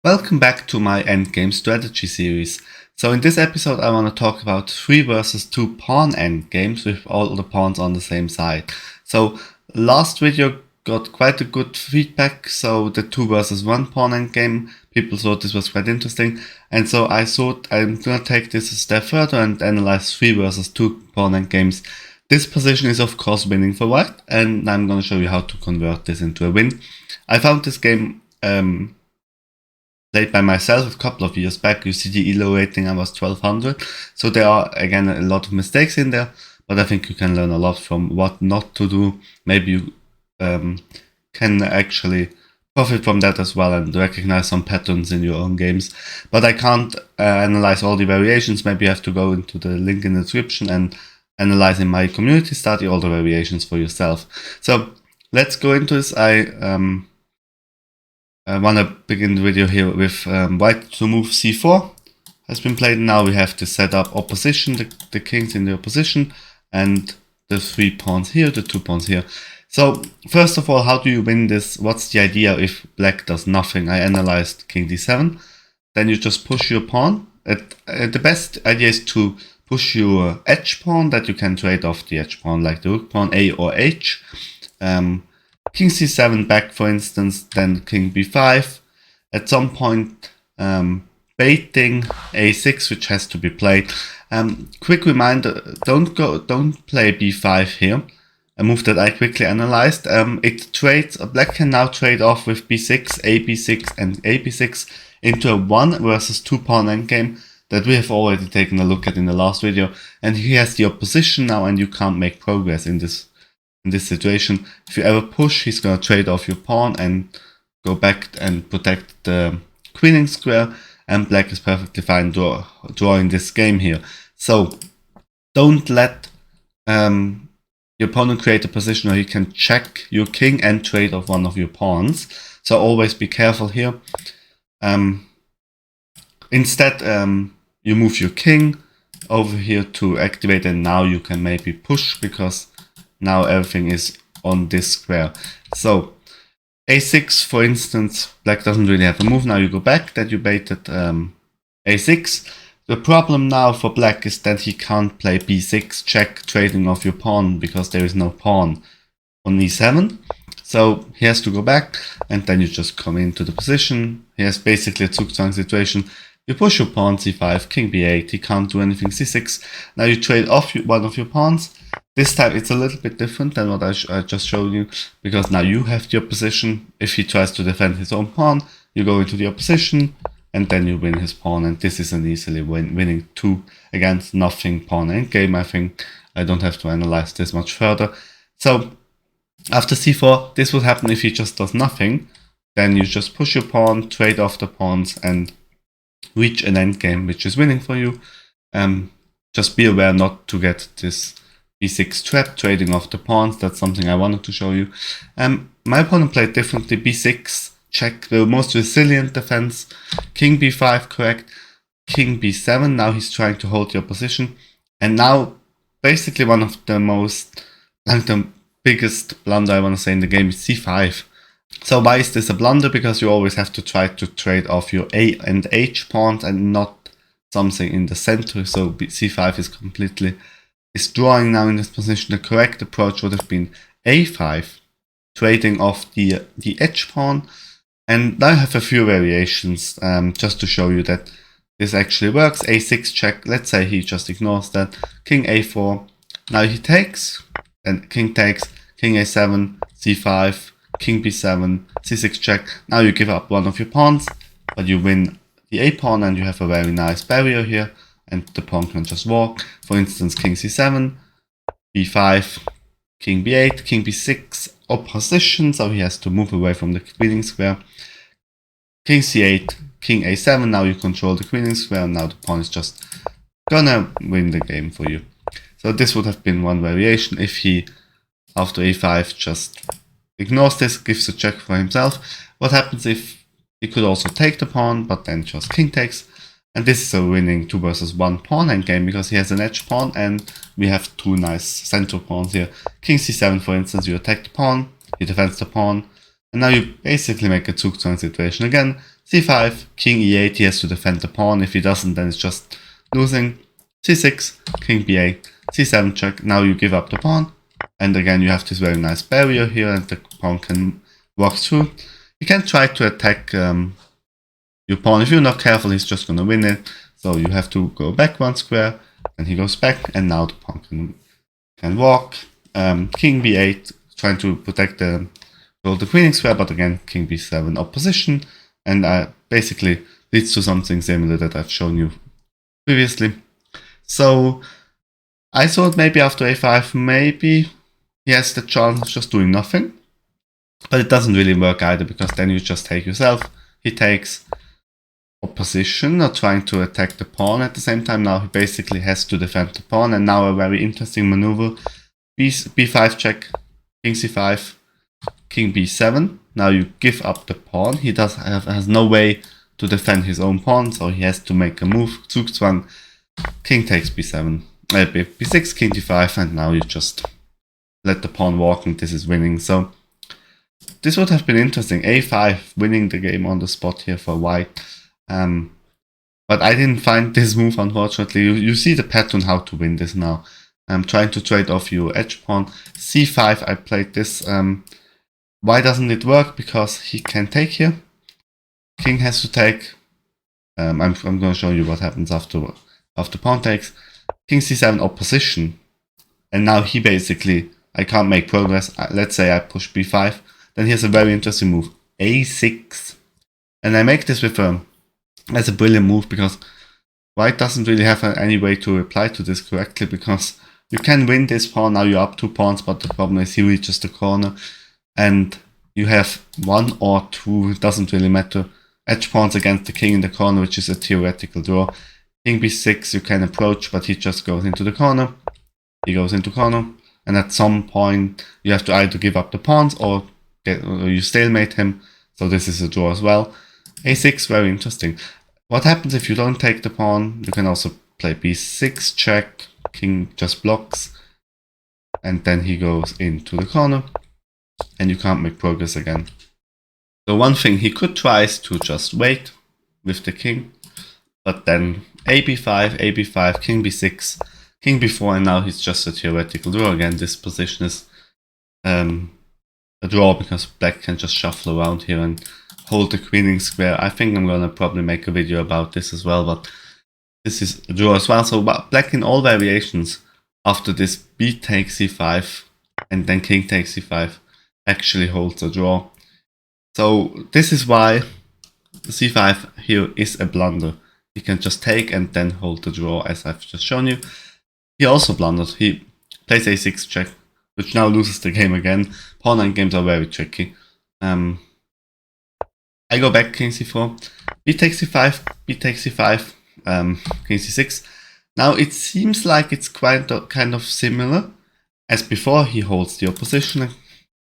Welcome back to my Endgame strategy series. So in this episode I want to talk about 3 versus 2 pawn endgames with all the pawns on the same side. So last video got quite a good feedback, so the 2 versus 1 pawn endgame, people thought this was quite interesting, and so I thought I'm gonna take this a step further and analyze 3 versus 2 pawn endgames. This position is of course winning for white, and I'm gonna show you how to convert this into a win. I found this game played by myself a couple of years back. You see the ELO rating, I was 1200. So there are again a lot of mistakes in there, but I think you can learn a lot from what not to do. Maybe you can actually profit from that as well and recognize some patterns in your own games. But I can't analyze all the variations. Maybe you have to go into the link in the description and analyze in my community, study all the variations for yourself. So let's go into this. I want to begin the video here with white to move c4 has been played. Now we have to set up opposition, the kings in the opposition, and the 3 pawns here, the 2 pawns here. So first of all, how do you win this? What's the idea if black does nothing? I analyzed king d7. Then you just push your pawn. The best idea is to push your edge pawn that you can trade off the edge pawn, like the rook pawn a or h. King c7 back, for instance, then king b5. At some point, baiting a6, which has to be played. Quick reminder: don't play b5 here. A move that I quickly analyzed. It trades. Black can now trade off with b6, ab6, and ab6 into a 1 versus 2 pawn endgame that we have already taken a look at in the last video. And he has the opposition now, and you can't make progress in this situation. If you ever push, he's gonna trade off your pawn and go back and protect the queening square, and black is perfectly fine drawing this game here. So don't let your opponent create a position where he can check your king and trade off one of your pawns. So always be careful here. Instead, you move your king over here to activate, and now you can maybe push because now everything is on this square. So a6, for instance, black doesn't really have a move. Now you go back, that you baited a6. The problem now for black is that he can't play b6 check, trading off your pawn, because there is no pawn on e7. So he has to go back, and then you just come into the position. He has basically a Zugzwang situation. You push your pawn c5, king b8, he can't do anything, c6. Now you trade off one of your pawns. This time it's a little bit different than what I just showed you, because now you have the opposition. If he tries to defend his own pawn, you go into the opposition, and then you win his pawn, and this is an easily winning 2 against nothing pawn endgame. I think I don't have to analyze this much further. So after c4, this would happen if he just does nothing. Then you just push your pawn, trade off the pawns, and reach an endgame which is winning for you. Just be aware not to get this b6 trap, trading off the pawns. That's something I wanted to show you. My opponent played differently. b6 check, the most resilient defense. King b5 correct. King b7. Now he's trying to hold your position. And now basically one of the most, like the biggest blunder I want to say in the game is c5. So why is this a blunder? Because you always have to try to trade off your a and h pawns and not something in the center. So c5 is drawing now in this position. The correct approach would have been a5, trading off the edge pawn. And I have a few variations just to show you that this actually works. a6 check, let's say he just ignores that. King a4, now he takes, and king takes, king a7, c5, king b7, c6 check. Now you give up one of your pawns, but you win the a pawn, and you have a very nice barrier here, and the pawn can just walk. For instance, king c7, b5, king b8, king b6, opposition, so he has to move away from the queening square. King c8, king a7, now you control the queening square, and now the pawn is just gonna win the game for you. So this would have been one variation if he, after a5, just ignores this, gives a check for himself. What happens if he could also take the pawn, but then just king takes? And this is a winning 2 versus 1 pawn endgame, because he has an edge pawn and we have 2 nice central pawns here. King c7, for instance, you attack the pawn, he defends the pawn, and now you basically make a Zugzwang situation again. c5, king e8, he has to defend the pawn. If he doesn't, then it's just losing. c6, king b8, c7 check. Now you give up the pawn. And again, you have this very nice barrier here, and the pawn can walk through. You can try to attack your pawn. If you're not careful, he's just going to win it. So you have to go back one square, and he goes back, and now the pawn can walk. King b8, trying to protect the queening square, but again, king b7 opposition, and basically leads to something similar that I've shown you previously. So I thought maybe after a5, maybe he has the chance of just doing nothing, but it doesn't really work either, because then you just take yourself. He takes opposition, or trying to attack the pawn at the same time. Now he basically has to defend the pawn, and now a very interesting maneuver. b5 check, king c5, king b7. Now you give up the pawn. He has no way to defend his own pawn, so he has to make a move. Zugzwang, king takes b7, b6, king d5, and now you just let the pawn walk, and this is winning. So this would have been interesting. a5, winning the game on the spot here for white. But I didn't find this move, unfortunately. You see the pattern how to win this now. I'm trying to trade off your edge pawn. c5, I played this. Why doesn't it work? Because he can take here. King has to take. I'm going to show you what happens after pawn takes. King c7 opposition. And now he basically, I can't make progress. Let's say I push b5. Then here's a very interesting move. a6. And I make this with as a brilliant move, because white doesn't really have any way to reply to this correctly, because you can win this pawn. Now you're up 2 pawns, but the problem is he reaches the corner, and you have 1 or 2, it doesn't really matter, edge pawns against the king in the corner, which is a theoretical draw. King b6 you can approach, but he just goes into the corner. He goes into corner, and at some point you have to either give up the pawns or you stalemate him. So this is a draw as well. a6, very interesting. What happens if you don't take the pawn? You can also play b6 check, king just blocks, and then he goes into the corner, and you can't make progress again. So one thing he could try is to just wait with the king, but then ab5, king b6, king b4, and now he's just a theoretical draw again. This position is a draw, because black can just shuffle around here and hold the queening square. I think I'm gonna probably make a video about this as well, but this is a draw as well. So black in all variations after this b takes c5 and then king takes c5 actually holds a draw. So this is why c5 here is a blunder. He can just take and then hold the draw, as I've just shown you. He also blundered. He plays a6 check, which now loses the game again. Pawn endgames are very tricky. I go back, king c4, b takes c5, b takes c5, king c6. Now it seems like it's kind of similar as before. He holds the opposition,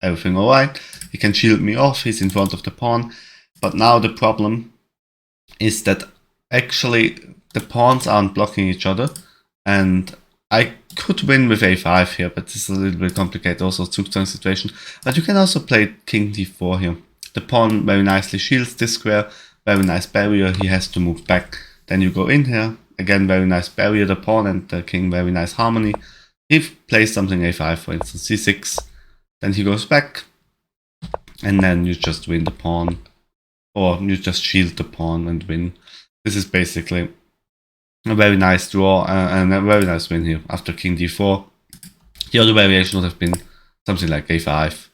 everything alright. He can shield me off, he's in front of the pawn. But now the problem is that actually the pawns aren't blocking each other, and I could win with a5 here, but this is a little bit complicated, also Zugzwang situation. But you can also play king d4 here. The pawn very nicely shields this square, very nice barrier. He has to move back. Then you go in here, again very nice barrier, the pawn and the king, very nice harmony. He plays something a5, for instance, c6, then he goes back, and then you just win the pawn, or you just shield the pawn and win. This is basically a very nice draw and a very nice win here after king d4. The other variation would have been something like a5.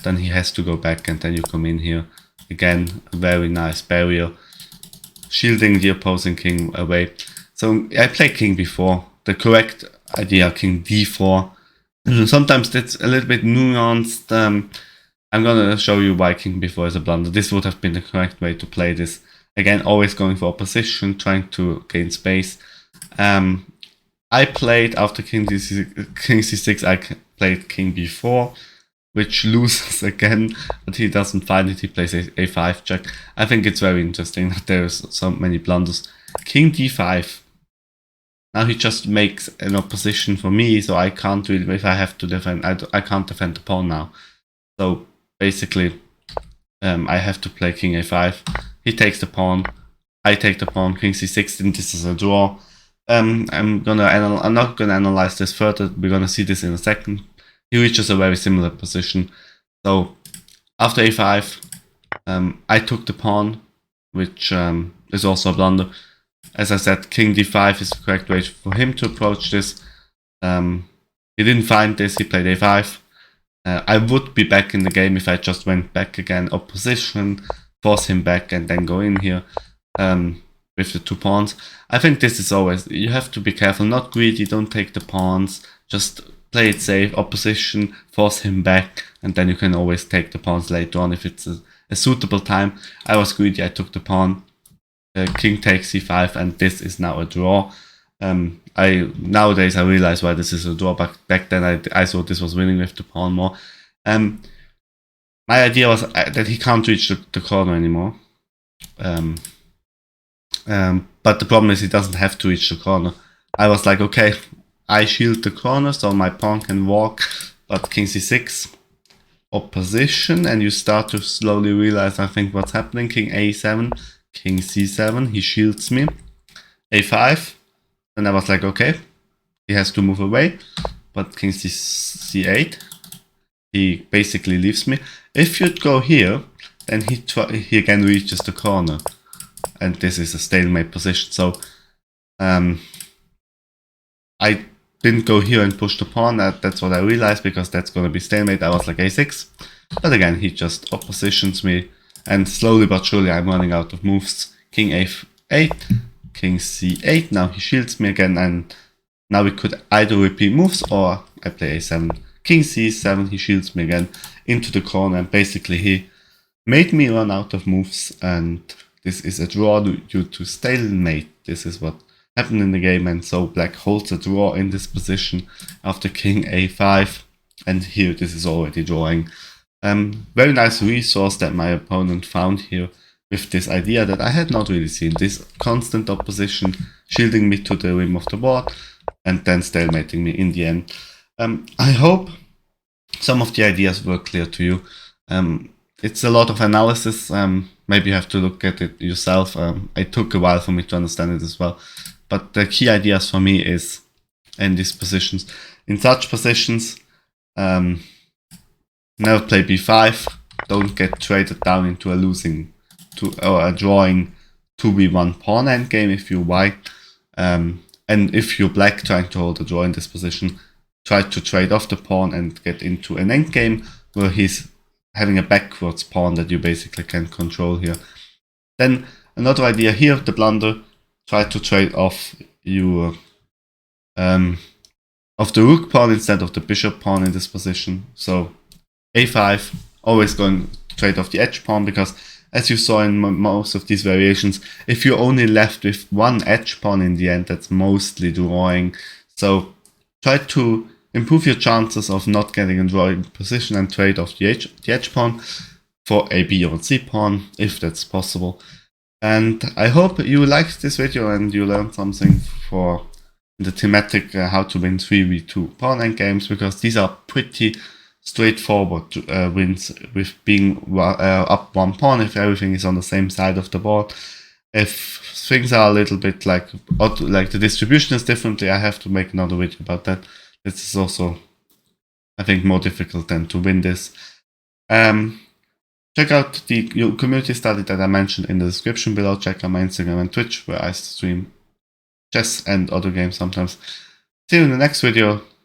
Then he has to go back, and then you come in here. Again, a very nice barrier, shielding the opposing king away. So I play king b4. The correct idea, king d4. Sometimes that's a little bit nuanced. I'm gonna show you why king b4 is a blunder. This would have been the correct way to play this. Again, always going for opposition, trying to gain space. I played after king c6, I played king b4, which loses again, but he doesn't find it. He plays a5 check. I think it's very interesting that there's so many blunders. King d5. Now he just makes an opposition for me, so I can't really, if I have to defend, I can't defend the pawn now. So basically, I have to play king a5. he takes the pawn, I take the pawn, king c6, and this is a draw. I'm not gonna analyze this further. We're gonna see this in a second. He reaches a very similar position. So after a5, I took the pawn, which is also a blunder. As I said, king d5 is the correct way for him to approach this. He didn't find this, he played a5. I would be back in the game if I just went back again, opposition, force him back and then go in here with the 2 pawns. I think this is always, you have to be careful, not greedy, don't take the pawns, just play it safe, opposition, force him back, and then you can always take the pawns later on if it's a suitable time. I was greedy, I took the pawn, king takes c5, and this is now a draw. Nowadays I realize why this is a draw. Back then I thought this was winning with the pawn more. My idea was that he can't reach the corner anymore. But the problem is he doesn't have to reach the corner. I was like, okay, I shield the corner so my pawn can walk, but king c6, opposition, and you start to slowly realize, I think, what's happening. King a7, king c7, he shields me. a5, and I was like, okay, he has to move away, but king c8, he basically leaves me. If you go here, then he again reaches the corner, and this is a stalemate position. So I didn't go here and push the pawn. That's what I realized, because that's going to be stalemate. I was like a6, but again he just oppositions me, and slowly but surely I'm running out of moves. King a8, king c8, now he shields me again, and now we could either repeat moves or I play a7. King c7, he shields me again into the corner, and basically he made me run out of moves, and this is a draw due to stalemate. This is what happened in the game, and so black holds a draw in this position after king a5, and here this is already drawing. Very nice resource that my opponent found here with this idea that I had not really seen. This constant opposition, shielding me to the rim of the board, and then stalemating me in the end. I hope some of the ideas were clear to you. It's a lot of analysis. Maybe you have to look at it yourself. It took a while for me to understand it as well. But the key ideas for me is in these positions. In such positions, never play b5. Don't get traded down into a or a drawing 2v1 pawn endgame if you're white. And if you're black trying to hold a draw in this position, try to trade off the pawn and get into an endgame where he's having a backwards pawn that you basically can control here. Then another idea here, the blunder, try to trade off your of the rook pawn instead of the bishop pawn in this position. So a5, always going to trade off the edge pawn, because as you saw in most of these variations, if you're only left with one edge pawn in the end, that's mostly drawing. So try to improve your chances of not getting a drawing position and trade off the edge pawn for a b or c pawn, if that's possible. And I hope you liked this video and you learned something for the thematic how to win 3v2 pawn endgames, because these are pretty straightforward wins with being up one pawn if everything is on the same side of the board. If things are a little bit like the distribution is differently, I have to make another video about that. This is also, I think, more difficult than to win this. Check out the community study that I mentioned in the description below. Check out my Instagram and Twitch, where I stream chess and other games sometimes. See you in the next video.